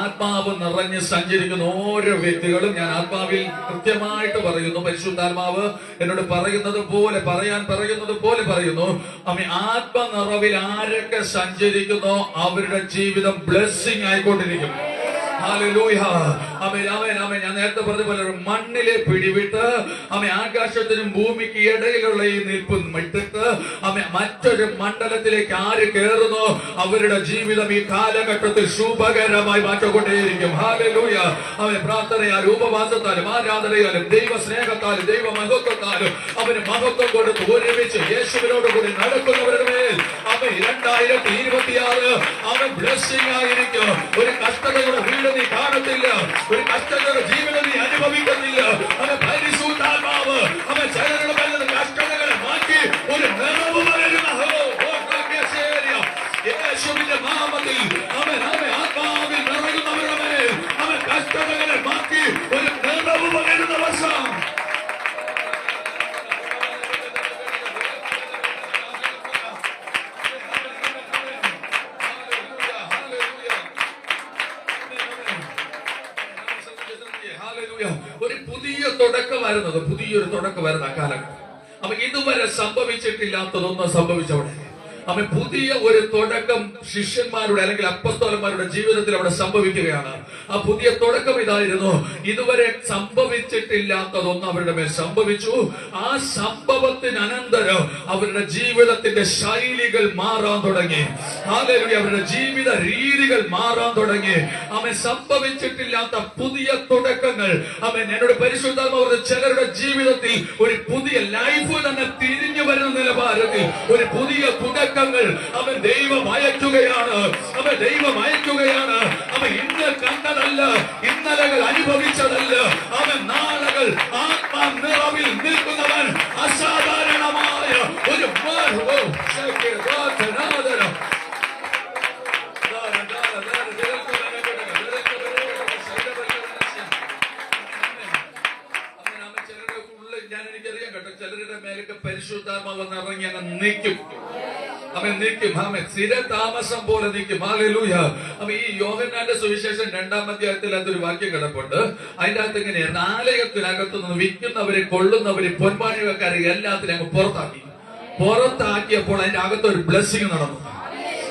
ആത്മാവ് നിറഞ്ഞ് സഞ്ചരിക്കുന്ന ഓരോ വ്യക്തികളും ഞാൻ ആത്മാവിൽ കൃത്യമായിട്ട് പറയുന്നു, പരിശുദ്ധാത്മാവ് എന്നോട് പറയുന്നത് പോലെ പറയുന്നു. ആത്മനിറവിൽ ആരൊക്കെ സഞ്ചരിക്കുന്നോ അവരുടെ ജീവിതം ബ്ലെസ്സിങ് ആയിക്കൊണ്ടിരിക്കും. ഹല്ലേലൂയ. ആമേൻ. ഞാൻ നേരത്തെ പറഞ്ഞ പോലെ മണ്ണിലെ പിടിവിട്ട് ആകാശത്തിനും ഭൂമിക്ക് ഇടയിലുള്ള ഈ നിൽപ്പ് വിട്ടിട്ട് മറ്റൊരു മണ്ഡലത്തിലേക്ക് ആര് കയറുന്നോ അവരുടെ ജീവിതം ഈ കാലഘട്ടത്തിൽ ശുഭകരമായി മാറ്റിക്കൊണ്ടേയിരിക്കും. ഹല്ലേലൂയ. പ്രാർത്ഥനയാലും ഉപവാസത്താലും ആരാധനയാലും ദൈവ സ്നേഹത്താലും ദൈവ മഹത്വത്താലും അവന് മഹത്വം കൊടുത്ത് ഒരുമിച്ച് യേശുവിനോട് കൂടി നടക്കുന്നവരുടെ മേൽ 2026 അവൻ ബ്ലെസ്സിംഗ് ആയിരിക്കും. ഒരു കഷ്ടതയുടെ വീട് നീ കാണത്തില്ല, ഒരു കഷ്ടതയുടെ ജീവിതം നീ അനുഭവിക്കുന്നില്ല. പരിശുദ്ധാത്മാവ് ചിലരുടെ പല കഷ്ടതകളെ മാറ്റി ഒരു നിറവ് പകരുന്ന യേശുവിന്റെ നാമത്തിൽ ആത്മാവിൽ നിറയുന്നവരുടെ മേൽ കഷ്ടതകളെ മാറ്റി ഒരു നിറവ് പകരുന്ന വർഷം. ഒരു പുതിയൊരു തുടക്കം വരുന്ന കാലഘട്ടം. ഇതുവരെ സംഭവിച്ചിട്ടില്ലാത്തതൊന്നും സംഭവിച്ചവിടെ. പുതിയ ഒരു തുടക്കം ശിഷ്യന്മാരുടെ അല്ലെങ്കിൽ അപ്പസ്തോലന്മാരുടെ ജീവിതത്തിൽ അവിടെ സംഭവിക്കുകയാണ്. ആ പുതിയ തുടക്കം ഇതായിരുന്നു. ഇതുവരെ സംഭവിച്ചിട്ടില്ലാത്തതൊന്നും അവരുടെ മേൽ സംഭവിച്ചു. ആ സംഭവത്തിനനന്തരം അവരുടെ ജീവിതത്തിന്റെ ശൈലികൾ മാറാൻ തുടങ്ങി. അവരുടെ ജീവിത രീതികൾ മാറാൻ തുടങ്ങി. സംഭവിച്ചിട്ടില്ലാത്ത പുതിയ തുടക്കങ്ങൾ എന്നോട് പരിശുദ്ധാത്മാവ് ചിലരുടെ ജീവിതത്തിൽ ഒരു പുതിയ ലൈഫ് തന്നെ തിരിഞ്ഞു വരുന്ന നിലവാരത്തിൽ ഒരു പുതിയ തുടക്കം ദൈവം അയക്കുകയാണ്. ഇന്ന് കണ്ടതല്ല, ഇന്നലകൾ അനുഭവിച്ചതല്ല. നാളുകൾ ആത്മനിറവിൽ നിൽക്കുന്നവൻ അസാധാരണമായ ഒരു എനിക്കറിയാം കേട്ടോ, ചിലരുടെ മേലൊക്കെ പരിശുദ്ധാത്മാവ് ഇറങ്ങി അങ്ങ് നിൽക്കും. സ്ഥിരതാമസം പോലെ നിൽക്കും. ഹല്ലേലൂയ. ഈ യോഹന്നാന്റെ സുവിശേഷം 2-ാം അധ്യായത്തിൽ അതൊരു വാക്യം കിടപ്പുണ്ട്. അതിന്റെ അകത്ത് ഇങ്ങനെയായിരുന്നു, ആലയത്തിനകത്ത് നിന്ന് വിൽക്കുന്നവരെ കൊള്ളുന്നവരെ പൊൻപാണികക്കാരെ എല്ലാത്തിനും അങ്ങ് പുറത്താക്കിയപ്പോൾ അതിന്റെ അകത്തൊരു ബ്ലെസ്സിങ് നടന്നു.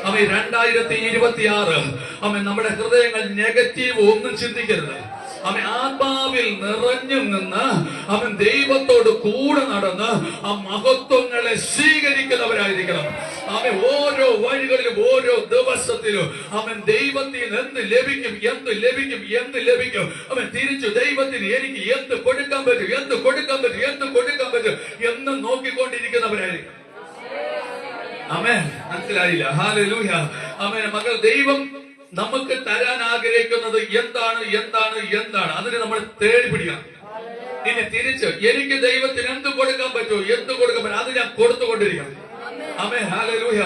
2026 നമ്മുടെ ഹൃദയങ്ങൾ നെഗറ്റീവ് ഒന്നും ചിന്തിക്കരുത്. ആത്മാവിൽ നിറഞ്ഞു നിന്ന് ദൈവത്തോട് കൂടെ നടന്ന് ആ മഹത്വങ്ങളെ സ്വീകരിക്കുന്നവരായിരിക്കണം. ഓരോ വഴികളിലും ഓരോ ദിവസത്തിലും ദൈവത്തിന് എന്ത് ലഭിക്കും തിരിച്ചു ദൈവത്തിന് എനിക്ക് എന്ത് കൊടുക്കാൻ പറ്റും എന്ന് നോക്കിക്കൊണ്ടിരിക്കുന്നവരായിരിക്കും. ആമേൻ. മനസ്സിലായില്ല? ഹല്ലേലൂയ. ആമേൻ. മക്കൾ, ദൈവം നമുക്ക് തരാൻ ആഗ്രഹിക്കുന്നത് എന്താണ് അതിന് നമ്മൾ തേടി പിടിക്കണം. ഇനി തിരിച്ച് എനിക്ക് ദൈവത്തിന് എന്ത് കൊടുക്കാൻ പറ്റുമോ അത് ഞാൻ കൊടുത്തുകൊണ്ടിരിക്കണം. ആമേൻ. ഹല്ലേലൂയ.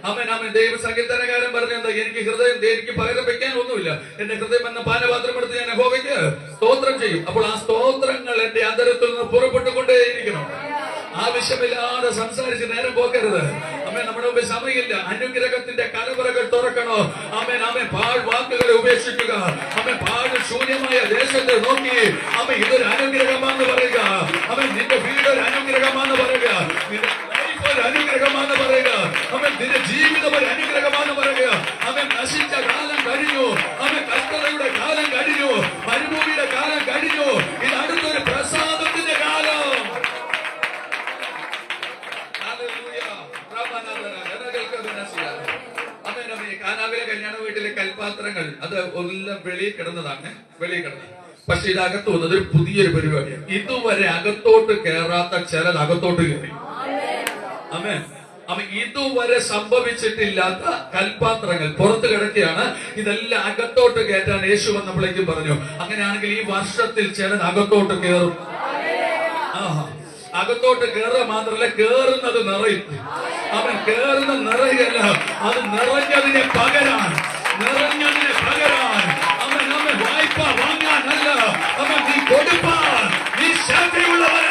ആമേൻ. ദൈവ സങ്കീർത്തനകാരൻ പറഞ്ഞത്, എനിക്ക് പകരം വെക്കാൻ ഒന്നുമില്ല, എന്റെ ഹൃദയം എന്ന പാനപാത്രം എടുത്ത് ഞാൻ യഹോവയ്ക്ക് സ്തോത്രം ചെയ്യും. അപ്പോൾ ആ സ്തോത്രങ്ങൾ എന്റെ അന്തരത്തിൽ നിന്ന് പുറപ്പെട്ടുകൊണ്ടേയിരിക്കണം. ആവശ്യമില്ലാതെ സംസാരിച്ച് നേരം പോക്കരുത്. നമ്മുടെ മുമ്പ് സമയമില്ല. അനുഗ്രഹത്തിന്റെ കലവറകൾ തുറക്കണോ? പാഴ്വാക്കുകളെ ഉപേക്ഷിക്കുക. പാഴ് ശൂന്യമായ ദേശത്തെ നോക്കി ഇതൊരു അനുഗ്രഹമാണെന്ന് പറയുക. നിന്റെ വീടൊരു അനുഗ്രഹമാണെന്ന് പറയുക. നിന്റെ ലൈഫ് ഒരു അനുഗ്രഹമാണെന്ന് പറയുക. നിന്റെ ജീവിതം ഒരു അനുഗ്രഹമാണെന്ന് പറയുക. നശിച്ച കാലം കഴിഞ്ഞു. കഷ്ടതയുടെ കാലം കഴിഞ്ഞു. മരുഭൂമിയുടെ കാലം കഴിഞ്ഞു. ഇത് അടുത്തൊരു പ്രസാദത്തിന്റെ കാലം. കാനാവിലെ കല്യാണ വീട്ടിലെ കൽപാത്രങ്ങൾ അത് എല്ലാം വെളിയിൽ കിടന്നതാണ്. പക്ഷെ ഇത് അകത്ത് വന്നത് ഒരു പുതിയൊരു പരിപാടിയാണ്. ഇതുവരെ അകത്തോട്ട് കയറാത്ത ചിലത് അകത്തോട്ട് കയറി. ആമേൻ. ഇതുവരെ സംഭവിച്ചിട്ടില്ലാത്ത കൽപാത്രങ്ങൾ പുറത്ത് കിടക്കുകയാണ്. ഇതെല്ലാം അകത്തോട്ട് കയറ്റാൻ യേശു വന്നപ്പോഴേക്കും പറഞ്ഞു, അങ്ങനെയാണെങ്കിൽ ഈ വർഷത്തിൽ ചിലത് അകത്തോട്ട് കയറും. അകത്തോട്ട് കയറുക മാത്രമല്ല, കേറുന്നത് നിറയും. കേറുന്ന നിറയല്ല, അത് നിറഞ്ഞതിനെ പകരാൻ വായ്പ വാങ്ങാനല്ല, നീ കൊടുപ്പാൻ, നീ ശക്തിയുള്ളവരായി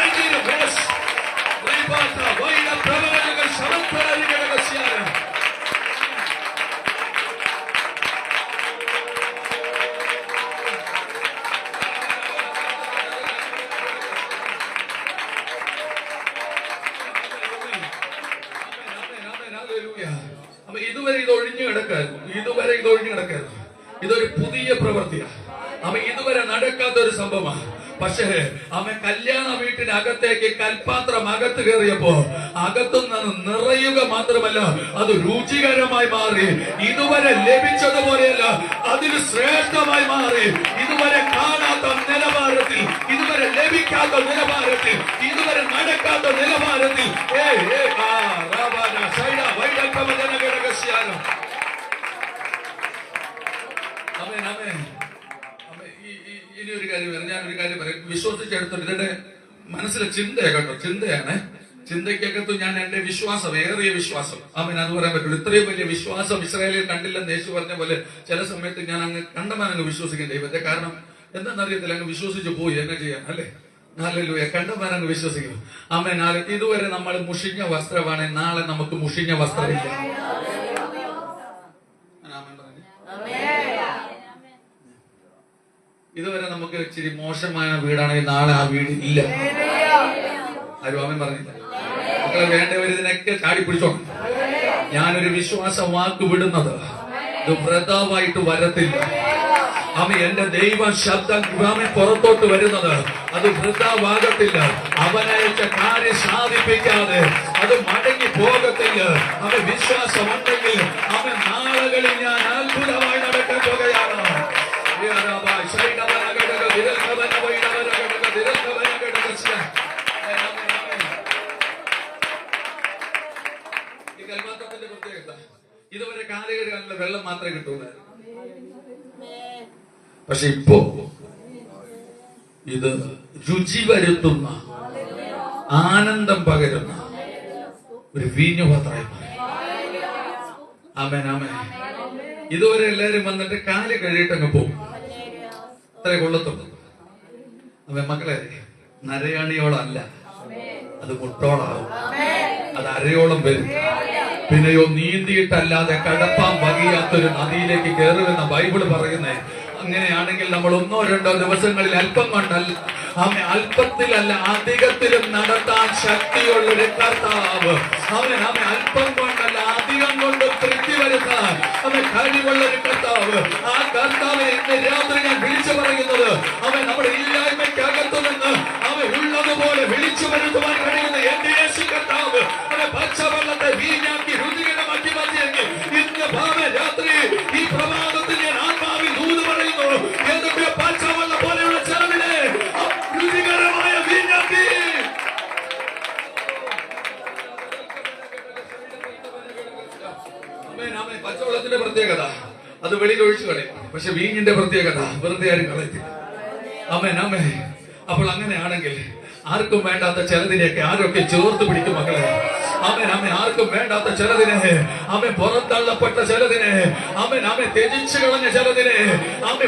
ഇതൊരു പുതിയ പ്രവൃത്തിയാണ്. അവൻ ഇതുവരെ നടക്കാത്ത ഒരു സംഭവമാണ്. പക്ഷേ അവൻ കല്യാണ വീട്ടിനകത്തേക്ക് കൽപാത്രം അകത്ത് കയറിയപ്പോ അകത്തുനിന്ന് നിറയുക മാത്രമല്ല, അത് രുചികരമായി മാറി. ഇതുവരെ ലഭിച്ചതുപോലെയല്ല, അതിന് ശ്രേഷ്ഠമായി മാറി. ഇതുവരെ കാണാത്ത നിലവാരത്തിൽ, ഇതുവരെ ലഭിക്കാത്ത നിലവാരത്തിൽ, ഇതുവരെ നടക്കാത്ത നിലവാരത്തിൽ ഇനി ഒരു കാര്യം പറയാം, ഞാനൊരു കാര്യം പറയാം. വിശ്വസിച്ചെടുത്തിട്ട് ഇതിന്റെ മനസ്സിലെ ചിന്തയാണ് കേട്ടോ, ചിന്തയാണ്. ചിന്തയ്ക്കകത്ത് ഞാൻ എന്റെ വിശ്വാസം, ഏറിയ വിശ്വാസം, അത് പറയാൻ പറ്റുള്ളൂ. ഇത്രയും വലിയ വിശ്വാസം ഇസ്രായേലിൽ കണ്ടില്ലെന്ന് യേശു പറഞ്ഞ പോലെ ചില സമയത്ത് ഞാൻ അങ്ങ് കണ്ടമാനങ്ങ് വിശ്വസിക്കും ദൈവത്തെ. കാരണം എന്താണെന്നറിയത്തില്ല, അങ്ങ് വിശ്വസിച്ചു പോയി, എന്നെ ചെയ്യാൻ അല്ലേ. ഹല്ലേലൂയ. കണ്ടമാനങ്ങ് വിശ്വസിക്കും. ഇതുവരെ നമ്മൾ മുഷിഞ്ഞ വസ്ത്രമാണ്, നാളെ നമുക്ക് മുഷിഞ്ഞ വസ്ത്രമില്ല. ഇതുവരെ നമുക്ക് ഇച്ചിരി മോശമായ വീടാണെങ്കിൽ നാളെ ആ വീട് ഇല്ല. ആരും ആമേൻ പറഞ്ഞില്ല. മക്കളെ വേണ്ടവർ ഇതിനൊക്കെ ചാടി പിടിച്ചോണം. ഞാനൊരു വിശ്വാസ വാക്ക് വിടുന്നത് ഇത് വ്രതമായിട്ട് വരത്തില്ല. എന്റെ ദൈവ ശബ്ദം പുറത്തോട്ട് വരുന്നത് അത് വൃഥാവാകത്തില്ല. അവനയച്ച കാര്യം സാധിപ്പിക്കാതെ അത് മടങ്ങി പോകത്തില്ല. വിശ്വാസമുണ്ടെങ്കിൽ നാളുകളിൽ ഞാൻ അത്ഭുതമായി നടക്കാൻ പോകുകയാണ്. ഈ കൽമാത്രത്തിന്റെ പ്രത്യേകത, ഇതുവരെ കാലുകളിലുള്ള വെള്ളം മാത്രമേ കിട്ടൂലായിരുന്നു. പക്ഷെ ഇപ്പോ ഇത് രുചി വരുത്തുന്ന, ആനന്ദം പകരുന്ന ഒരു വീഞ്ഞുപാത്രമായി മാറി. ആമേൻ ആമേൻ. ഇതുവരെ എല്ലാരും വന്നിട്ട് കാല് കഴിയിട്ടങ്ങ് പോകും, അത്രേ കൊള്ളത്തുള്ളൂ. മക്കളെ, നരയാണിയോളല്ല, അത് മുട്ടോളാവും, അത് അരയോളം വരും. പിന്നെയോ നീന്തിയിട്ടല്ലാതെ കടപ്പാൻ വകയാത്തൊരു നദിയിലേക്ക് കയറുമെന്ന ബൈബിള് പറയുന്നേ. അങ്ങനെയാണെങ്കിൽ നമ്മൾ 1-2 ദിവസങ്ങളിൽ അല്പം കൊണ്ടല്ല, അല്പത്തിലല്ല അധികത്തിലും നടത്താൻ ശക്തിയുള്ളൊരു കർത്താവ്. അല്പം കൊണ്ടല്ല അധികം കൊണ്ട് തൃപ്തി വരുത്താൻ കഴിവുള്ളൊരു കർത്താവ്. ആ കർത്താവ് ഇന്ന് രാത്രി ഞാൻ വിളിച്ചു പറയുന്നത്, നമ്മുടെ ഇല്ലായ്മയ്ക്കകത്തു നിന്ന് ഉള്ളതുപോലെ വിളിച്ചു വരുത്തുവാൻ കഴിയുന്ന എന്റെ യേശു കർത്താവ് പച്ചവെള്ളത്തെ വീഞ്ഞാക്കി രുചികരമാക്കി മാറ്റിയെങ്കിൽ ഇന്ന് രാത്രി ഈ പ്രഭാതത്തിൽ ഞാൻ ആത്മാവിൽ ദൂത് പറയുന്നു, ഏതൊക്കെ പച്ചവെള്ളം പോലെയുള്ള ചെലവിനെ രുചികരമായ വീഞ്ഞാക്കി. പച്ചവെള്ളത്തിന്റെ പ്രത്യേകത അത് വെളിയിൽ ഒഴിച്ചു കളയും. പക്ഷെ വീഞ്ഞിന്റെ പ്രത്യേകത വെറുതെ ആരും കളയത്തില്ല. ആമേൻ ആമേൻ. അപ്പോൾ അങ്ങനെയാണെങ്കിൽ ആർക്കും വേണ്ടാത്ത ചിലതിനെയൊക്കെ ആരൊക്കെ ചേർത്ത് പിടിക്കും മക്കളെ. ആർക്കും വേണ്ടാത്ത ചിലതിനെ, പുറത്തള്ളപ്പെട്ട ചിലതിനെ, ത്യജിച്ചു കളഞ്ഞ ചിലതിനെ,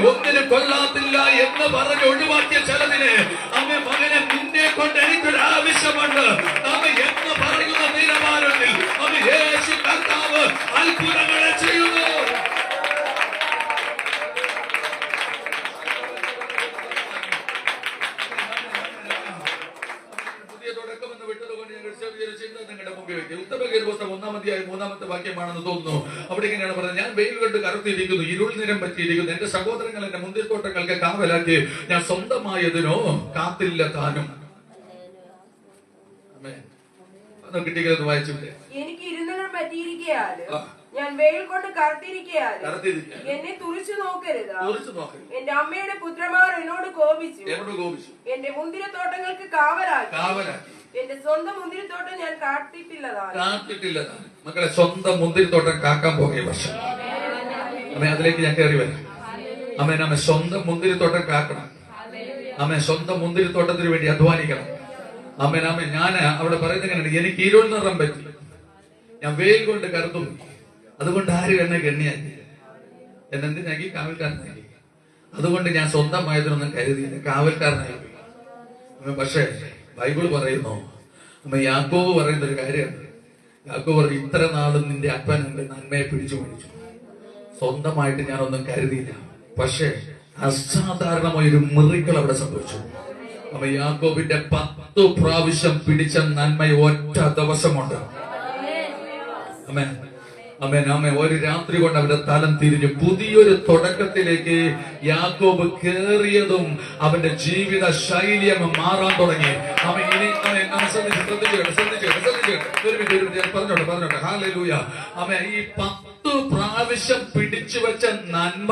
ഒന്നിനും കൊള്ളാത്തില്ല എന്ന് പറഞ്ഞ് ഒഴിവാക്കിയ ചിലതിനെ, മകനെ നിന്നെ കൊണ്ട് എനിക്കൊരു ആവശ്യമുണ്ട് എന്ന് പറയുന്ന നിലവാരത്തിൽ യേശു കർത്താവ് അത്ഭുതങ്ങളെ ചെയ്യുന്നു. ഉത്തമഗീത പുസ്തകം 1-ാം അധ്യായം 3-ാമത്തെ വാക്യമാണെന്ന് തോന്നുന്നു. അവിടെ ഇങ്ങനെയാണ് പറയുന്നത്, ഞാൻ വെയിൽ കൊണ്ട് കറുത്തിരിക്കുന്നു, ഇരുൾ നിരം പറ്റിയിരിക്കുന്നു, എന്റെ സഹോദരങ്ങൾ എന്റെ മുന്തിരിത്തോട്ടങ്ങൾക്ക് കാവലാക്കി, ഞാൻ സ്വന്തമായതിനോ കാത്തില്ല താനും. കിട്ടിയത് വായിച്ചില്ലേ? എനിക്ക് ഇരുന്നിടം പറ്റിയിരിക്കയാല്, ഞാൻ വെയിൽ കൊണ്ട് കറുത്തിരിക്കയാല് എന്നെ തുറിച്ചു നോക്കരുത്. എന്റെ അമ്മയുടെ പുത്രന്മാർ എന്നോട് കോപിച്ചു, എന്റെ മുന്തിരിത്തോട്ടങ്ങൾക്ക് കാവലാക്കി. എന്റെ സ്വന്തം മുന്തിരിത്തോട്ടം ഞാൻ കാത്തിട്ടില്ലതാണ്. മക്കളെ, സ്വന്തം മുന്തിരിത്തോട്ടം കാക്കാൻ പോകുന്ന വർഷം അതിലേക്ക് ഞാൻ കയറി വരാം. നമ്മെ സ്വന്തം മുന്തിരിത്തോട്ടം കാക്കണം. സ്വന്തം മുന്തിരിത്തോട്ടത്തിന് വേണ്ടി അധ്വാനിക്കണം. ഞാൻ അവിടെ പറയുന്നത് എങ്ങനെയാണ്, എനിക്ക് ഇരുൾ നിറം പറ്റി, ഞാൻ വെയിൽ കൊണ്ട് കറുത്തു, അതുകൊണ്ട് ആരും എന്നെ ഗണ്യാക്കി, എന്നെന്തിനാക്കി? കാവൽക്കാരനാക്കി. അതുകൊണ്ട് ഞാൻ സ്വന്തമായതിനൊന്നും കരുതിയില്ല, കാവൽക്കാരനായി. പക്ഷേ ബൈബിൾ പറയുന്നു, യാക്കോബ് പറയുന്ന ഒരു കാര്യമാണ്. യാക്കോബ് പറഞ്ഞു, ഇത്ര നാളും നിന്റെ അപ്പൻ എന്റെ നന്മയെ പിടിച്ചു പിടിച്ചു, സ്വന്തമായിട്ട് ഞാനൊന്നും കരുതിയില്ല. പക്ഷേ അസാധാരണമായൊരു മിറക്കിൾ അവിടെ സംഭവിച്ചു. യാക്കോബിന്റെ 10 പ്രാവശ്യം പിടിച്ച നന്മ ഒറ്റ ദിവസമുണ്ട്. ആമേൻ ആമേൻ. ഒരു രാത്രി കൊണ്ട് അവന്റെ തലം തിരിഞ്ഞു. പുതിയൊരു തുടക്കത്തിലേക്ക് യാക്കോബ് കേറിയതും അവന്റെ ജീവിത ശൈലി അങ്ങ് മാറാൻ തുടങ്ങി. അവൻ ഇനി പറഞ്ഞോട്ടെ. ഹല്ലേലൂയ. അവൻ ഈ 10 പ്രാവശ്യം പിടിച്ചു വെച്ച നന്മ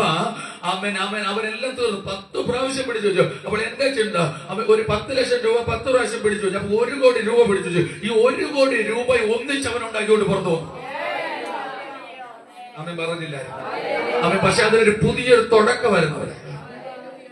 അവനെല്ലാം തീർന്നു. 10 പ്രാവശ്യം പിടിച്ചു വെച്ചു. അപ്പോൾ എന്താ ചിന്ത? അവൻ ഒരു 10 ലക്ഷം രൂപ 10 പ്രാവശ്യം പിടിച്ചു വെച്ചു. അപ്പൊ 1 കോടി രൂപ പിടിച്ചു വെച്ചു. ഈ 1 കോടി രൂപ ഒന്നിച്ച് അവൻ ഉണ്ടാക്കിക്കൊണ്ട് പുറത്തു പോകും. അവൻ പറഞ്ഞില്ല. അവൻ പക്ഷെ അതിനൊരു പുതിയൊരു തുടക്കം വരുന്നവരെ.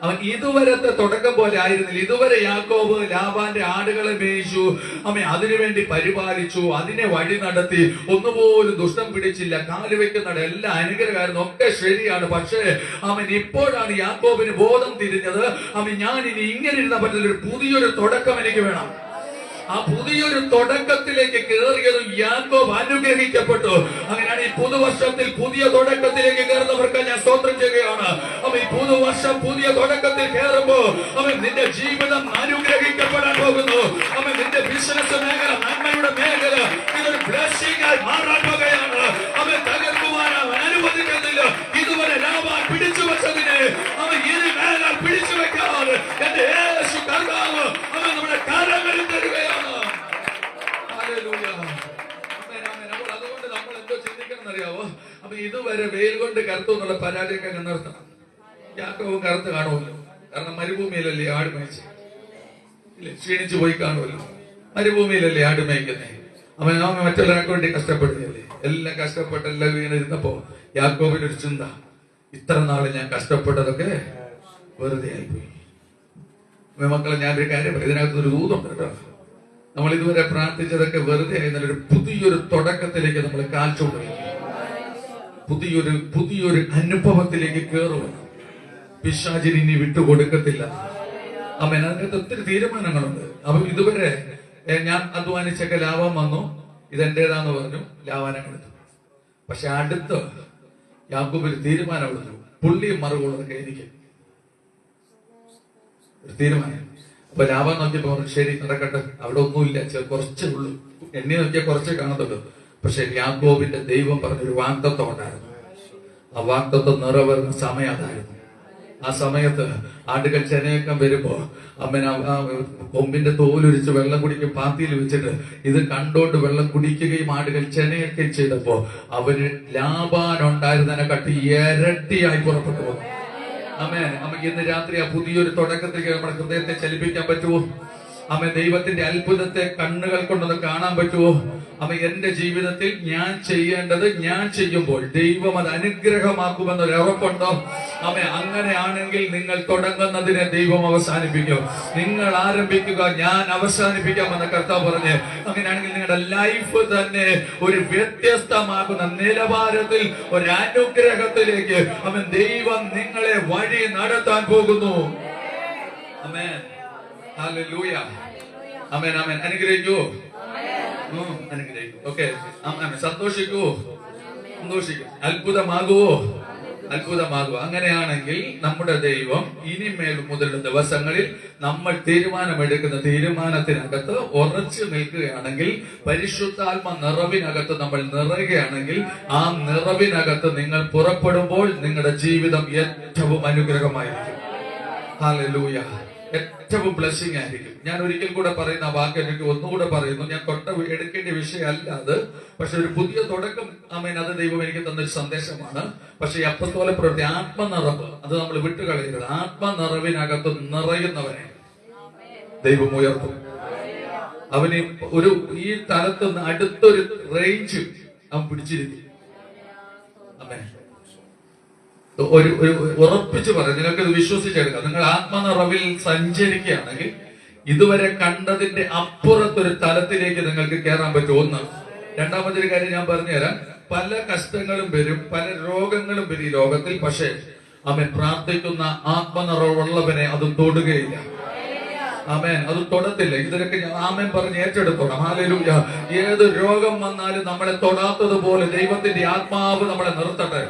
അവൻ ഇതുവരത്തെ തുടക്കം പോലെ ആയിരുന്നില്ല. ഇതുവരെ യാക്കോബ് ലാബാന്റെ ആടുകളെ മേയിച്ചു, അവൻ അതിനുവേണ്ടി പരിപാലിച്ചു, അതിനെ വഴി നടത്തി, ഒന്നുപോലും ദുഷ്ടം പിടിച്ചില്ല, കാലുവെക്കുന്നിട എല്ലാം അനുഗ്രഹമായിരുന്നു, ഒക്കെ ശരിയാണ്. പക്ഷേ അവൻ ഇപ്പോഴാണ് യാക്കോബിന് ബോധം തിരിഞ്ഞത്. അവൻ ഞാൻ ഇനി ഇങ്ങനെ ഇരുന്ന പറ്റില്ല, ഒരു പുതിയൊരു തുടക്കം എനിക്ക് വേണം. ആ പുതിയൊരു തുടക്കത്തിലേക്ക് കയറിയതും യാക്കോബ് അനുഗ്രഹിക്കപ്പെട്ടു. അങ്ങനെയാണ് ഈ പുതുവർഷത്തിൽ പുതിയ തുടക്കത്തിലേക്ക് കയറുന്നവർക്ക് ഞാൻ സ്തോത്രം ചെയ്യുകയാണ്. അവൻ ഈ പുതുവർഷം പുതിയ തുടക്കത്തിൽ കയറുമ്പോ അവൻ നിന്റെ ജീവിതം അനുഗ്രഹിക്കപ്പെടാൻ പോകുന്നു. അവൻ നിന്റെ ബിസിനസ് മേഖല, നന്മയുടെ മേഖല ഇതൊരു ബ്ലെസ്സിംഗ് ആയി മാറാൻ പോകുകയാണ്. അവൻ തകർക്കുവാൻ അവൻ അനുവദിക്കുന്നില്ല. ഇതുവരെ ലാബാൻ പിടിച്ചു വെച്ചതിനെ അവൻ ഇനി മേലാൽ പിടിച്ചു വെക്കാറ് എന്റെ യേശു കർത്താവ് അവൻ നമ്മുടെ കരങ്ങളിൽ തരുകയാണ്. അതുകൊണ്ട് നമ്മൾ എന്തോ ചിന്തിക്കണം അറിയാവോ? അപ്പൊ ഇതുവരെ വെയിൽ കൊണ്ട് കറുത്തു എന്നുള്ള പരാജയമൊക്കെ നിർത്തണം. യാക്കോബ് കറുത്ത് കാണുമല്ലോ, കാരണം മരുഭൂമിയിലല്ലേ ആട് മേയിച്ച്, ഇല്ലേ? ക്ഷീണിച്ചു പോയി കാണുമല്ലോ, മരുഭൂമിയിലല്ലേ ആട് മേയ്ക്കുന്നേ. അവൻ മറ്റുള്ളവർക്ക് വേണ്ടി കഷ്ടപ്പെടുകയല്ലേ, എല്ലാം കഷ്ടപ്പെട്ടെല്ലാം ഇങ്ങനെ ഇരുന്നപ്പോ യാക്കോബിന്റെ ഒരു ചിന്ത, ഇത്ര നാള് ഞാൻ കഷ്ടപ്പെട്ടതൊക്കെ വെറുതെ ആയിപ്പോയി. മക്കളെ, ഞാനൊരു കാര്യം പറയാം, ഇതിനകത്തൊരു ദൂതുണ്ട് കേട്ടോ. നമ്മൾ ഇതുവരെ പ്രാർത്ഥിച്ചതൊക്കെ വെറുതെ ആയി. നല്ലൊരു പുതിയൊരു തുടക്കത്തിലേക്ക് നമ്മൾ കാൽച്ചോട്ട് പുതിയൊരു അനുഭവത്തിലേക്ക് കയറുക. പിശാചിന് ഇനി വിട്ടുകൊടുക്കത്തില്ല. അവൻ അതിനകത്ത് ഒത്തിരി തീരുമാനങ്ങളുണ്ട്. അപ്പൊ ഇതുവരെ ഞാൻ അധ്വാനിച്ചൊക്കെ ലാഭം വന്നു, ഇതെന്റേതാന്ന് പറഞ്ഞു, ലാഭനം എടുത്തു. പക്ഷെ അടുത്ത് യാക്കോബ് ഒരു തീരുമാനം എടുത്തു, പുള്ളിയും മറുകൊള്ളതൊക്കെ എനിക്ക് ഒരു തീരുമാനം. അപ്പൊ ലാഭം നോക്കിയപ്പോ പറഞ്ഞു, ശരി നടക്കട്ടെ, അവിടെ ഒന്നുമില്ല, കുറച്ചേ ഉള്ളൂ, എണ്ണി നോക്കിയാൽ കുറച്ചേ കാണത്തുള്ളൂ. പക്ഷെ യാക്കോബിന്റെ ദൈവം പറഞ്ഞൊരു വാഗ്ദത്തം ഉണ്ടായിരുന്നു. ആ വാഗ്ദത്തം നിറവേറുന്ന സമയം അതായിരുന്നു. ആ സമയത്ത് ആടുകൾ ചെനയൊക്കെ വരുമ്പോ അമ്മൻ കൊമ്പിന്റെ തോലുരിച്ച് വെള്ളം കുടിക്കും പാത്തിയിൽ വെച്ചിട്ട് ഇത് കണ്ടോണ്ട് വെള്ളം കുടിക്കുകയും ആടുകൾ ചെനയൊക്കെ ചെയ്തപ്പോ അവര് ലാബാൻ ഉണ്ടായിരുന്നതിനെ കട്ടി ഇരട്ടിയായി പുറപ്പെട്ടു വന്നു. ആമേൻ. നമുക്ക് ഇന്ന് രാത്രി ആ പുതിയൊരു തുടക്കത്തിലേക്ക് നമ്മുടെ ഹൃദയത്തെ ചലിപ്പിക്കാൻ പറ്റുമോ? അമ്മ ദൈവത്തിന്റെ അത്ഭുതത്തെ കണ്ണുകൾ കൊണ്ടൊന്ന് കാണാൻ പറ്റുമോ? അമ്മ എന്റെ ജീവിതത്തിൽ ഞാൻ ചെയ്യേണ്ടത് ഞാൻ ചെയ്യുമ്പോൾ ദൈവം അത് അനുഗ്രഹമാക്കുമെന്നൊരു ഉറപ്പുണ്ടോ? അമ്മ അങ്ങനെയാണെങ്കിൽ നിങ്ങൾ തുടങ്ങുന്നതിനെ ദൈവം അവസാനിപ്പിക്കും. നിങ്ങൾ ആരംഭിക്കുക, ഞാൻ അവസാനിപ്പിക്കാമെന്ന് കർത്താവ് പറഞ്ഞ്. അങ്ങനെയാണെങ്കിൽ നിങ്ങളുടെ ലൈഫ് തന്നെ ഒരു വ്യത്യസ്തമാകുന്ന നിലവാരത്തിൽ ഒരു അനുഗ്രഹത്തിലേക്ക് അവൻ ദൈവം നിങ്ങളെ വഴി നടത്താൻ പോകുന്നു. ആമേൻ. ഹല്ലേലൂയ. ആമേൻ ആമേൻ. അനുഗ്രഹിക്കൂ, അനുഗ്രഹിക്കൂ. ഓക്കെ, സന്തോഷിക്കൂ, സന്തോഷിക്കും. അത്ഭുതമാകുവോ? അത്ഭുതമാകുക. അങ്ങനെയാണെങ്കിൽ നമ്മുടെ ദൈവം ഇനിമേൽ മുതലുള്ള ദിവസങ്ങളിൽ നമ്മൾ തീരുമാനമെടുക്കുന്ന തീരുമാനത്തിനകത്ത് ഉറച്ചു നിൽക്കുകയാണെങ്കിൽ, പരിശുദ്ധാത്മ നിറവിനകത്ത് നമ്മൾ നിറയുകയാണെങ്കിൽ, ആ നിറവിനകത്ത് നിങ്ങൾ പുറപ്പെടുമ്പോൾ നിങ്ങളുടെ ജീവിതം ഏറ്റവും അനുഗ്രഹമായിരിക്കും. ഹല്ലേലൂയ. ഏറ്റവും ബ്ലെസ്സിംഗ് ആയിരിക്കും. ഞാൻ ഒരിക്കൽ കൂടെ പറയുന്ന ആ വാക്ക് എനിക്ക് ഒന്നുകൂടെ പറയുന്നു. ഞാൻ എടുക്കേണ്ട വിഷയമല്ല അത്, പക്ഷെ ഒരു പുതിയ തുടക്കം ആമേൻ, അത് ദൈവം എനിക്ക് തന്നൊരു സന്ദേശമാണ്. പക്ഷെ ഈ അപ്പസ്തോല പ്രവൃത്തി, ആത്മനിറവ്, അത് നമ്മൾ വിട്ടുകളയരുത്. ആത്മനിറവിനകത്ത് നിറയുന്നവനെ ദൈവം ഉയർത്തും. അവന് ഈ തലത്ത് അടുത്തൊരു റേഞ്ച് അവൻ പിടിച്ചിരിക്കും. ആമേൻ. ഒരു ഉറപ്പിച്ചു പറയാം, നിങ്ങൾക്ക് ഇത് വിശ്വസിച്ചെടുക്കാം. നിങ്ങൾ ആത്മനിറവിൽ സഞ്ചരിക്കുകയാണെങ്കിൽ ഇതുവരെ കണ്ടതിന്റെ അപ്പുറത്തൊരു തലത്തിലേക്ക് നിങ്ങൾക്ക് കയറാൻ പറ്റും. ഒന്ന്. രണ്ടാമതൊരു കാര്യം ഞാൻ പറഞ്ഞുതരാം. പല കഷ്ടങ്ങളും വരും, പല രോഗങ്ങളും വരും ഈ ലോകത്തിൽ. പക്ഷേ അവൻ പ്രാർത്ഥിക്കുന്ന ആത്മനിറവുള്ളവനെ അത് തൊടുകയില്ല. ആമേൻ. അത് തൊടത്തില്ല. ഇതിലൊക്കെ ആമേൻ പറഞ്ഞ് ഏറ്റെടുത്തോണം. ഹല്ലേലൂയ. ഏത് രോഗം വന്നാലും നമ്മളെ തൊടാത്തതുപോലെ ദൈവത്തിന്റെ ആത്മാവ് നമ്മളെ നിർത്തട്ടെ.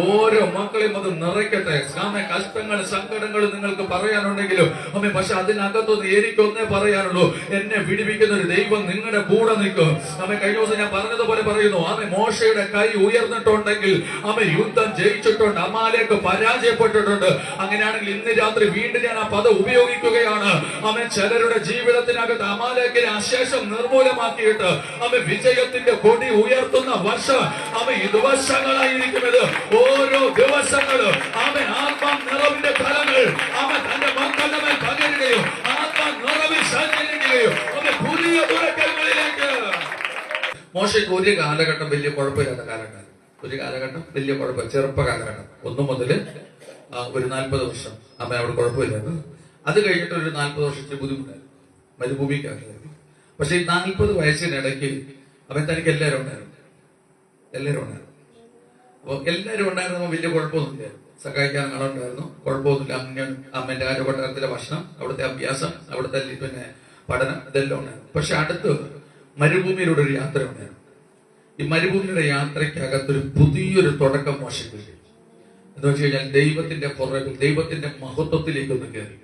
ഓരോ മക്കളെയും അത് നിറയ്ക്കട്ടെ. ആമേൻ. കഷ്ടങ്ങൾ സങ്കടങ്ങൾ നിങ്ങൾക്ക് പറയാനുണ്ടെങ്കിലും ആമേൻ, പക്ഷെ അതിനകത്തൊന്ന് എനിക്കൊന്നേ പറയാനുള്ളൂ, എന്നെ വിടിവിക്കുന്ന ഒരു ദൈവം നിങ്ങളുടെ കൂടെ നിൽക്കും. ആമേൻ. കഴിഞ്ഞ ദിവസം ഞാൻ പറഞ്ഞതുപോലെ പറയുന്നു, ആമേൻ, മോശയുടെ കൈ ഉയർന്നിട്ടുണ്ടെങ്കിൽ ആമേൻ യുദ്ധം ജയിച്ചിട്ടുണ്ട്, അമാലേക്ക് പരാജയപ്പെട്ടിട്ടുണ്ട്. അങ്ങനെയാണെങ്കിൽ ഇന്ന് രാത്രി വീണ്ടും ഞാൻ ആ പദം ഉപയോഗിക്കുകയാണ്. ആമേൻ. ചിലരുടെ ജീവിതത്തിനകത്ത് അമാലേക്കിനെ അശേഷം നിർമൂലമാക്കിയിട്ട് ആമേൻ വിജയത്തിന്റെ കൊടി ഉയർത്തുന്ന വർഷം ആമേൻ ഈ ദിവസങ്ങളായിരിക്കുന്നത്. ഓരോ ദിവസങ്ങളും ആമേൻ ആത്മാ നിറവിന്റെ ഫലങ്ങൾ ആമേൻ തന്റെ മക്കളുടെ മേൽ പകരുകയും ആത്മാ നിറവിൽ സഞ്ചരിക്കുകയും ആമേൻ പുതിയ തുടക്കങ്ങളിലേക്ക്. മോശയ്ക്ക് ഒരു കാലഘട്ടം വലിയ കുഴപ്പമില്ലാത്ത കാലഘട്ടം, ഒരു കാലഘട്ടം വലിയ കുഴപ്പം, ചെറുപ്പ കാലഘട്ടം 1 മുതൽ ഒരു 40 വർഷം അമ്മ അവിടെ കുഴപ്പമില്ലായിരുന്നു. അത് കഴിഞ്ഞിട്ട് ഒരു 40 വർഷത്തിന് ബുദ്ധിമുട്ടായിരുന്നു, മരുഭൂമിക്കായിരുന്നു. പക്ഷെ ഈ 40 വയസ്സിനിടയ്ക്ക് അവൻ തനിക്ക് എല്ലാവരും ഉണ്ടായിരുന്നു. അപ്പൊ എല്ലാവരും ഉണ്ടായിരുന്നപ്പോൾ വലിയ കുഴപ്പമൊന്നുമില്ലായിരുന്നു. സഹായിക്കാൻ ആളുണ്ടായിരുന്നു, കുഴപ്പമൊന്നുമില്ല. അമ്മേന്റെ ആരോഗ്യത്തിലെ ഭക്ഷണം, അവിടുത്തെ അഭ്യാസം, അവിടുത്തെ പിന്നെ പഠനം, ഇതെല്ലാം ഉണ്ടായിരുന്നു. പക്ഷെ അടുത്ത് മരുഭൂമിയിലൂടെ ഒരു യാത്ര ഉണ്ടായിരുന്നു. ഈ മരുഭൂമിയുടെ യാത്രയ്ക്കകത്തൊരു പുതിയൊരു തുടക്കം മോശയ്ക്ക്. എന്ന് വെച്ച് കഴിഞ്ഞാൽ ദൈവത്തിന്റെ പുറകിൽ, ദൈവത്തിന്റെ മഹത്വത്തിലേക്കൊന്ന് കയറി,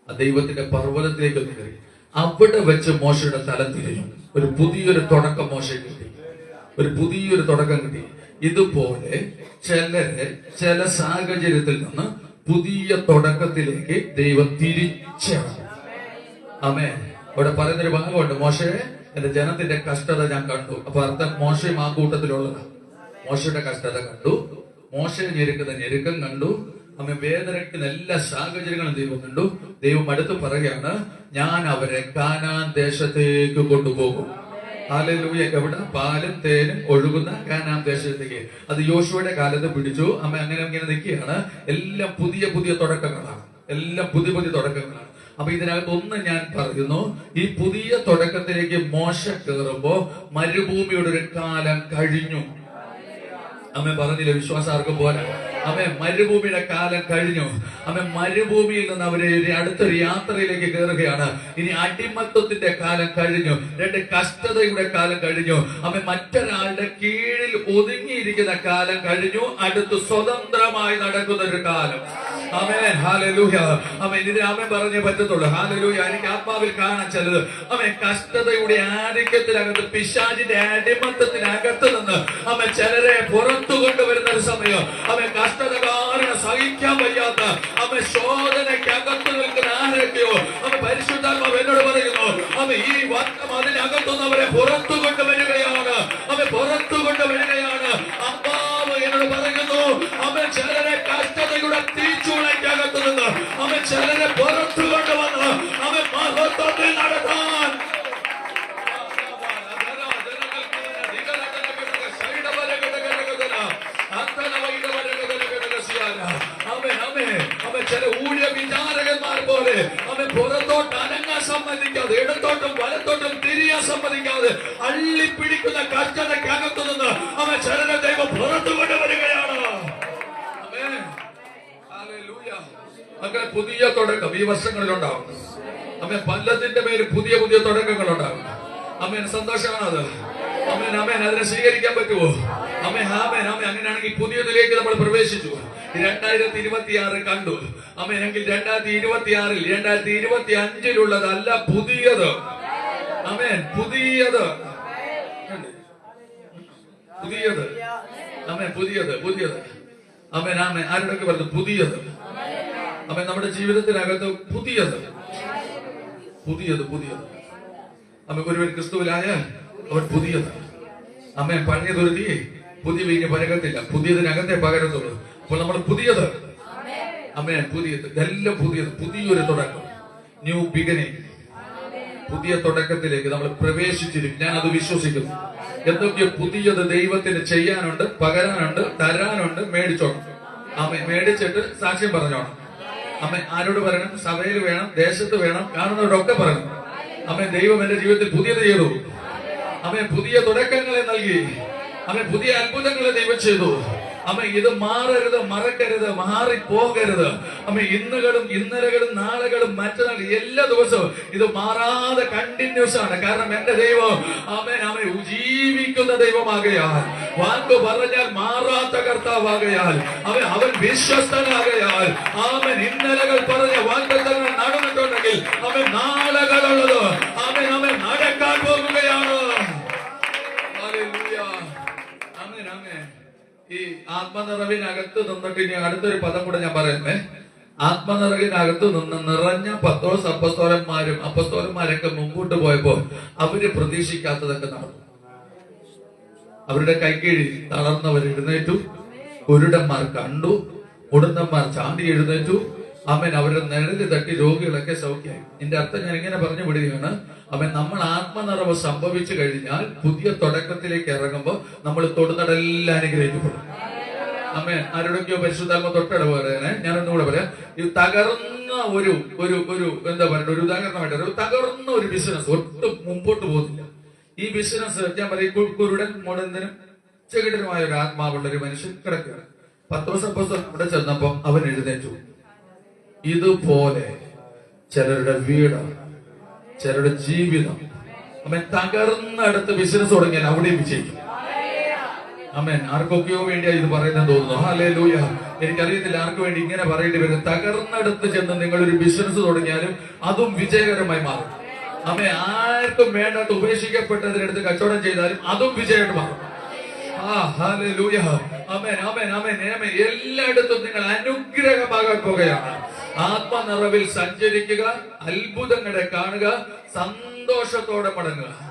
ആ ദൈവത്തിന്റെ പർവ്വതത്തിലേക്കൊന്ന് കയറി. അവിടെ വെച്ച് മോശയുടെ തലം തിരിഞ്ഞു. ഒരു പുതിയൊരു തുടക്കം മോശയ്ക്ക് കിട്ടി, ഒരു പുതിയൊരു തുടക്കം കിട്ടി. ഇതുപോലെ ചിലരെ ചില സാഹചര്യത്തിൽ നിന്ന് പുതിയ തുടക്കത്തിലേക്ക് ദൈവം തിരിച്ചാണ്. ആമേൻ. അവിടെ പറയുന്നൊരു ഭാഗമുണ്ട്, മോശയെ എന്റെ ജനത്തിന്റെ കഷ്ടത ഞാൻ കണ്ടു. അപ്പൊ അർത്ഥം മോശയും ആ കൂട്ടത്തിലുള്ളതാണ്. മോശയുടെ കഷ്ടത കണ്ടു, മോശയെ ഞെരുക്കുന്ന ഞെരുക്കം കണ്ടു, അമ്മ വേദനയ്ക്കുന്ന എല്ലാ സാഹചര്യങ്ങളും ദൈവം കണ്ടു. ദൈവം അടുത്ത് പറയാണ്, ഞാൻ അവരെ കാനാൻ ദേശത്തേക്ക് കൊണ്ടുപോകും. ഹല്ലേലൂയ. എവിടെ? പാലും തേനും ഒഴുകുന്ന കാനാൻ ദേശത്തേക്ക്. അത് യോശുവയുടെ കാലത്ത് പിടിച്ചു. അമ്മ അങ്ങനെ ഇങ്ങനെ നിൽക്കുകയാണ്. എല്ലാം പുതിയ പുതിയ തുടക്കങ്ങളാണ്, എല്ലാം പുതിയ പുതിയ തുടക്കങ്ങളാണ്. അപ്പൊ ഇതിനകത്ത് ഒന്ന് ഞാൻ പറയുന്നു, ഈ പുതിയ തുടക്കത്തിലേക്ക് മോശ കയറുമ്പോ മരുഭൂമിയുടെ ഒരു കാലം കഴിഞ്ഞു. അമ്മ പറഞ്ഞില്ല, വിശ്വാസം ആർക്കും പോലെ. അമ്മ മരുഭൂമിയുടെ കാലം കഴിഞ്ഞു. അമ്മ മരുഭൂമിയിൽ നിന്ന് അവര് അടുത്തൊരു യാത്രയിലേക്ക് കയറുകയാണ്. ഇനി അടിമത്വത്തിന്റെ കാലം കഴിഞ്ഞു, 2 കഷ്ടതയുടെ കാലം കഴിഞ്ഞു. അമ്മ മറ്റൊരാളുടെ കീഴിൽ ഒതുങ്ങിയിരിക്കുന്ന കാലം കഴിഞ്ഞു. അടുത്ത് സ്വതന്ത്രമായി നടക്കുന്ന ഒരു കാലം. ആമേൻ. ഹല്ലേലൂയ. ആമേൻ. ഇതിന് ആമേൻ പറഞ്ഞേ പറ്റത്തുള്ളൂ. ഹല്ലേലൂയ. എനിക്ക് ആത്മാവിൽ കാണാൻ ചിലത് ആമേൻ കഷ്ടതയുടെ ആധിക്യത്തിനകത്ത്, പിശാചിന്റെ അടിമത്തത്തിനകത്ത് നിന്ന് ആമേൻ ചിലരെ പുറത്തു കൊണ്ടുവരുന്ന ഒരു സമയം. ആമേൻ കഷ്ടത കാരണം സഹിക്കാൻ വയ്യാത്ത ആമേൻ ശോധനയ്ക്കകത്ത് നിൽക്കുന്ന ആരൊക്കെയോ ആമേൻ പരിശുദ്ധാത്മാവ് എന്നോട് പറയുന്നു, ആമേൻ ഈ വർഷം അതിനകത്തുനിന്ന് അവരെ പുറത്തു കൊണ്ടുവരികയാണ്. ആമേൻ പുറത്തു കൊണ്ടുവരികയാണ്. അമ്മാവ് എന്നോട് പറയുന്നു, ആമേൻ ചിലരെ കഷ്ടതയുടെ തീച്ചൂളയ്ക്കകത്ത് നിന്ന് ആമേൻ ചിലരെ പുറത്തു കൊണ്ടുവന്ന് ആമേൻ മഹത്വത്തിൽ നടത്താൻ. ചില ഊഴിയ വിചാരകന്മാർ പോലെ അവൻ പുറത്തോട്ട് അനങ്ങാൻ സമ്മതിക്കാതെ, ഇടത്തോട്ടും വലത്തോട്ടും തിരിയാൻ സമ്മതിക്കാതെ അള്ളിപ്പിടിക്കുന്ന കഷ്ടതയ്ക്കകത്തു നിന്ന് അവൻ ചിലരെ ദൈവം പുറത്തു കൊണ്ടുവരികയാണ്. അങ്ങനെ പുതിയ തുടക്കം ഈ വർഷങ്ങളിലുണ്ടാവും. അമ്മേൻ പലതിന്റെ പേര് പുതിയ പുതിയ തുടക്കങ്ങൾ ഉണ്ടാകും. അമ്മേൻ സന്തോഷമാണത്. അമ്മേൻ അമ്മേൻ അതിനെ സ്വീകരിക്കാൻ പറ്റുമോ? അമ്മേൻ ആമേൻ ആമേൻ. അങ്ങനെയാണെങ്കിൽ പുതിയതിലേക്ക് നമ്മൾ പ്രവേശിച്ചു. 2026 കണ്ടു. അമ്മേനെങ്കിൽ 2026-ൽ 2025-ലുള്ളതല്ല പുതിയത്. അമ്മേൻ പുതിയത്, പുതിയത്. അമ്മേൻ പുതിയത്, പുതിയത്. അമ്മേൻ ആമേൻ. ആരോടൊക്കെ പറഞ്ഞു പുതിയത്? അമ്മേൻ നമ്മുടെ ജീവിതത്തിനകത്ത് പുതിയത്, പുതിയത്, പുതിയത്. അമ്മ ഒരുവൻ ക്രിസ്തുവിലായ അവൻ പുതിയത്. അമ്മേൻ പഴയതൊരുത്തി പുതിയ വീഞ്ഞ് പരകത്തില്ല, പുതിയതിനകത്തെ പകരത്തുള്ളൂ. അപ്പോൾ നമ്മൾ പുതിയത്, അമ്മേൻ പുതിയത്, എല്ലാം പുതിയത്, പുതിയൊരു തുടക്കം, ന്യൂ ബിഗിനിങ്. പുതിയ തുടക്കത്തിലേക്ക് നമ്മൾ പ്രവേശിച്ചിരിക്കും. ഞാൻ അത് വിശ്വസിക്കുന്നു. എന്തൊക്കെയോ പുതിയത് ദൈവത്തിന് ചെയ്യാനുണ്ട്, പകരാനുണ്ട്, തരാനുണ്ട്. മേടിച്ചോണം. അമ്മ മേടിച്ചിട്ട് സാക്ഷ്യം പറഞ്ഞോണം. അമ്മ ആരോട് പറയണം? സഭയിൽ വേണം, ദേശത്ത് വേണം, കാണുന്നവരൊക്കെ പറയണം. അമ്മ ദൈവം എന്റെ ജീവിതത്തിൽ പുതിയത് ചെയ്തു. അമ്മ പുതിയ തുടക്കങ്ങളെ നൽകി. അമ്മ പുതിയ അത്ഭുതങ്ങളെ ദൈവം ചെയ്തു. അമ്മ ഇത് മാറരുത്, മറക്കരുത്, മാറിപ്പോകരുത്. അമ്മ ഇന്നുകളും ഇന്നലകളും നാളുകളും മറ്റന്നാൾ എല്ലാ ദിവസവും ഇത് മാറാതെ കണ്ടിന്യൂസ് ആണ്. കാരണം എന്റെ ദൈവം അവൻ ജീവിക്കുന്ന ദൈവമാകയാൽ, വാക്ക് പറഞ്ഞാൽ മാറാത്ത കർത്താവാകയാൽ, അവൻ വിശ്വസ്തനാകയാൽ, അവൻ ഇന്നലകൾ പറഞ്ഞ വാഗ്ദത്തങ്ങൾ നടന്നിട്ടുണ്ടെങ്കിൽ അവൻ നാളുകളുള്ളത് അവൻ നടക്കാൻ പോകുകയാണ്. ഈ ആത്മനിറവിനകത്ത് നിന്നിട്ട് ഇനി അടുത്തൊരു പദം കൂടെ ഞാൻ പറയുന്നേ. ആത്മനിറവിനകത്ത് നിന്ന് നിറഞ്ഞ പത്രോസ് അപ്പസ്തോലന്മാരൊക്കെ മുമ്പോട്ട് പോയപ്പോ അവര് പ്രതീക്ഷിക്കാത്തതൊക്കെ നടന്നു. അവരുടെ കൈക്കീഴിൽ തളർന്നവർ എഴുന്നേറ്റു, കുരുടന്മാർ കണ്ടു, മുടന്തന്മാർ ചാണ്ടി എഴുന്നേറ്റു. അവരുടെ നിഴല് തട്ടി രോഗികളൊക്കെ സൗഖ്യമായി. എന്റെ അർത്ഥം ഞാൻ ഇങ്ങനെ പറഞ്ഞു വിടുകയാണ്. നമ്മൾ ആത്മനിറവ് സംഭവിച്ചു കഴിഞ്ഞാൽ പുതിയ തുടക്കത്തിലേക്ക് ഇറങ്ങുമ്പോൾ നമ്മൾ തൊടുന്നതെല്ലാം അനുഗ്രഹിക്കപ്പെടും. ആരോടൊക്കെയോ പരിശുദ്ധാത്മ തൊട്ടട പറയുന്നത് ഞാനൊന്നുകൂടെ പറയാം. ഈ തകർന്ന ഒരു എന്താ പറയുക, ഒരു ഉദാഹരണമായിട്ട് ഒരു തകർന്ന ഒരു ബിസിനസ് ഒട്ടും മുമ്പോട്ട് പോകുന്നില്ല. ഈ ബിസിനസ് ഞാൻ പറയും, കുരുടൻ മുടന്തനും ചെകിടനുമായ ഒരു ആത്മാവുള്ള ഒരു മനുഷ്യൻ കിടക്കുകയാണ്. പത്രോസ് അപ്പോസ്തലൻ അവിടെ ചെന്നപ്പം അവൻ എഴുന്നേറ്റു. ഇതുപോലെ ചിലരുടെ വീട്, ചിലരുടെ ജീവിതം തകർന്നടുത്ത് ബിസിനസ് തുടങ്ങിയാൽ അവിടെയും വിജയിക്കും. ആർക്കൊക്കെയോ വേണ്ടിയാ ഇത് പറയുന്നത് തോന്നുന്നു. ഹല്ലേലൂയ. എനിക്കറിയത്തില്ല ആർക്ക് വേണ്ടി ഇങ്ങനെ പറയേണ്ടി വരും. തകർന്നടുത്ത് ചെന്ന് നിങ്ങളൊരു ബിസിനസ് തുടങ്ങിയാലും അതും വിജയകരമായി മാറും. ആർക്കും വേണ്ടാത്ത ഉപേക്ഷിക്കപ്പെട്ടതിനടുത്ത് കച്ചവടം ചെയ്താലും അതും വിജയമായിട്ട് മാറും. ഹല്ലേലൂയ. എല്ലായിടത്തും നിങ്ങൾ അനുഗ്രഹമാകാൻ പോകുകയാണ്. ആത്മനിറവിൽ സഞ്ചരിക്കുക, അത്ഭുതങ്ങളെ കാണുക, സന്തോഷത്തോടെ മടങ്ങുക.